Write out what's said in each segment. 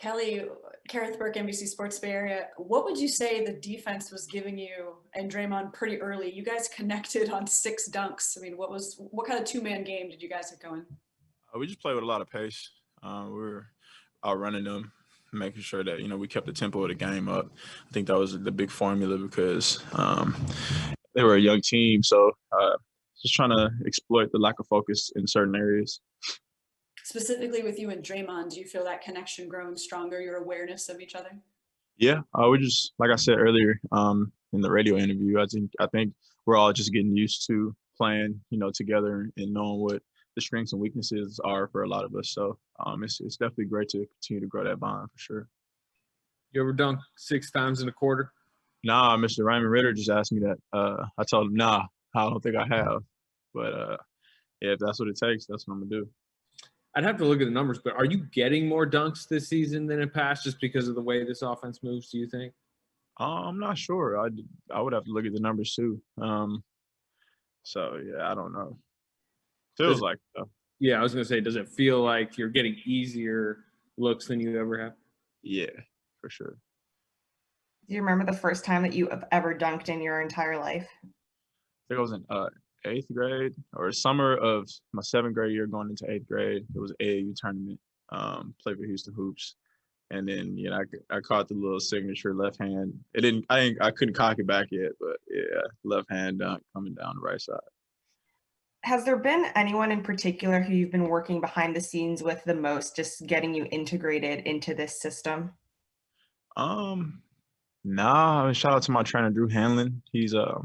Kelly, Kareth Burke, NBC Sports Bay Area. What would you say the defense was giving you and Draymond pretty early? You guys connected on 6 dunks. I mean, what kind of two-man game did you guys get going? We just played with a lot of pace. We were outrunning them, making sure that we kept the tempo of the game up. I think that was the big formula because they were a young team, so just trying to exploit the lack of focus in certain areas. Specifically with you and Draymond, do you feel that connection growing stronger, your awareness of each other? Yeah, we just like I said earlier in the radio interview. I think we're all just getting used to playing, together and knowing what the strengths and weaknesses are for a lot of us. So it's definitely great to continue to grow that bond for sure. You ever dunk 6 times in a quarter? Nah, Mr. Raymond Ritter just asked me that. I told him, nah, I don't think I have. But yeah, if that's what it takes, that's what I'm gonna do. I'd have to look at the numbers, but are you getting more dunks this season than in past just because of the way this offense moves, do you think? I'm not sure. I would have to look at the numbers too. So yeah, I don't know. Feels like though. Yeah, I was gonna say, does it feel like you're getting easier looks than you ever have? Yeah, for sure. Do you remember the first time that you have ever dunked in your entire life? I think I was in 8th grade or summer of my 7th grade year going into 8th grade. It was an AAU tournament, played for Houston Hoops. And then, I caught the little signature left hand. I couldn't cock it back yet, but yeah, left hand dunk coming down the right side. Has there been anyone in particular who you've been working behind the scenes with the most, just getting you integrated into this system? Nah, shout out to my trainer, Drew Hanlon. He's a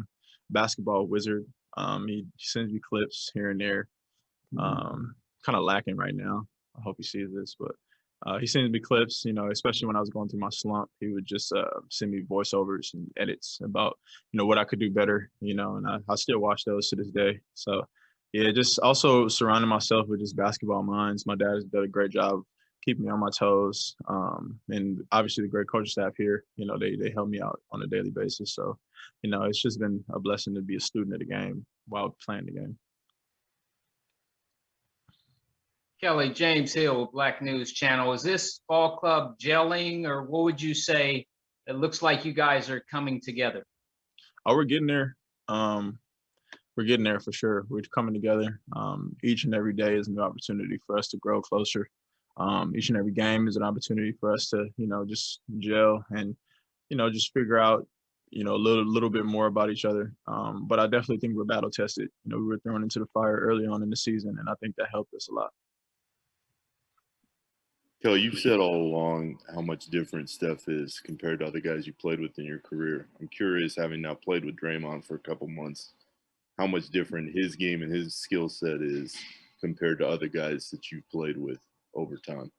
basketball wizard. He sends me clips here and there. Kind of lacking right now. I hope he sees this, but he sends me clips, especially when I was going through my slump. He would just send me voiceovers and edits about, what I could do better, and I still watch those to this day. So, yeah, just also surrounding myself with just basketball minds. My dad has done a great job keeping me on my toes. And obviously the great coaching staff here, they help me out on a daily basis. So, it's just been a blessing to be a student of the game while playing the game. Kelly, James Hill, Black News Channel. Is this ball club gelling, or what would you say? It looks like you guys are coming together. Oh, we're getting there. We're getting there for sure. We're coming together. Each and every day is a new opportunity for us to grow closer. Each and every game is an opportunity for us to, just gel and, just figure out, a little bit more about each other. But I definitely think we're battle tested. We were thrown into the fire early on in the season, and I think that helped us a lot. Kelly, you've said all along how much different Steph is compared to other guys you played with in your career. I'm curious, having now played with Draymond for a couple months, how much different his game and his skill set is compared to other guys that you've played with over time.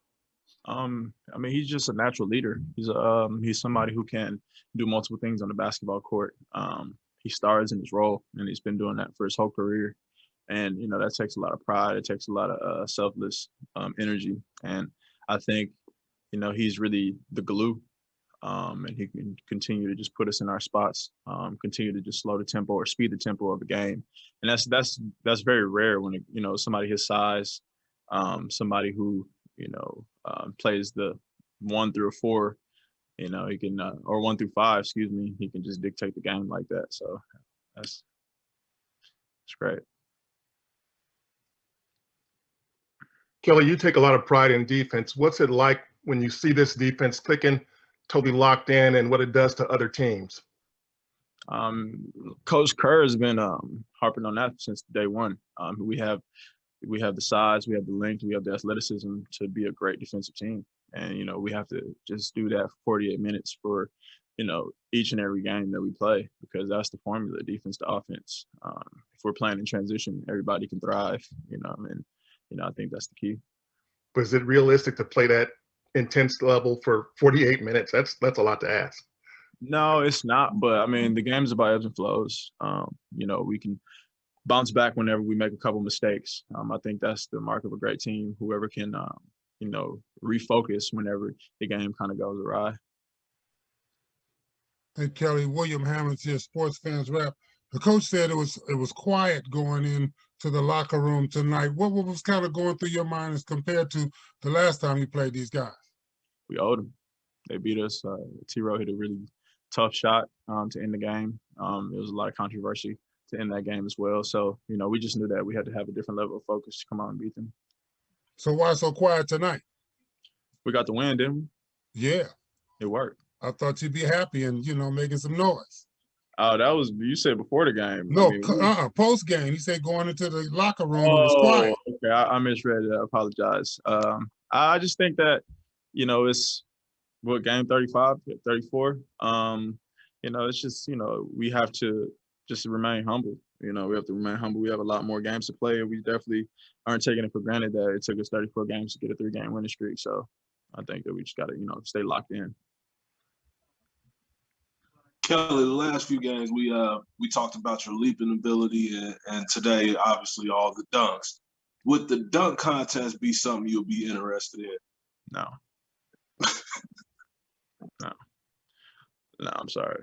He's just a natural leader. He's somebody who can do multiple things on the basketball court. He stars in his role, and he's been doing that for his whole career. And, that takes a lot of pride. It takes a lot of selfless energy. And I think, he's really the glue, and he can continue to just put us in our spots, continue to just slow the tempo or speed the tempo of the game. And that's very rare when, somebody his size, somebody who, plays the 1 through 4, he can, or 1 through 5, excuse me, he can just dictate the game like that. So that's great. Kelly, you take a lot of pride in defense. What's it like when you see this defense clicking, totally locked in, and what it does to other teams? Coach Kerr has been harping on that since day one. We have the size, we have the length, we have the athleticism to be a great defensive team. And, we have to just do that for 48 minutes for, each and every game that we play, because that's the formula, defense to offense. If we're playing in transition, everybody can thrive, and, I think that's the key. But is it realistic to play that intense level for 48 minutes? That's a lot to ask. No, it's not. But, the game's about ebbs and flows. We can bounce back whenever we make a couple mistakes. I think that's the mark of a great team, whoever can, refocus whenever the game kind of goes awry. Hey, Kelly, William Hammonds here, Sports Fans Rap. The coach said it was quiet going in to the locker room tonight. What was kind of going through your mind as compared to the last time you played these guys? we owed them. They beat us. T-Row hit a really tough shot to end the game. There was a lot of controversy to end that game as well. So, you know, we just knew that we had to have a different level of focus to come out and beat them. So why so quiet tonight? We got the win, didn't we? Yeah, It worked. I thought you'd be happy and, you know, making some noise. Oh, that was, you said before the game. No, I mean, post game. He said going into the locker room, it was quiet. Okay, I misread it. I apologize. I just think that, you know, it's what, game 35, 34. You know, it's just, you know, we have to just remain humble. You know, we have to remain humble. We have a lot more games to play. We definitely aren't taking it for granted that it took us 34 games to get a 3-game winning streak. So I think that we just got to, you know, stay locked in. Kelly, the last few games we talked about your leaping ability, and today obviously all the dunks. Would the dunk contest be something you'll be interested in? No. No, I'm sorry.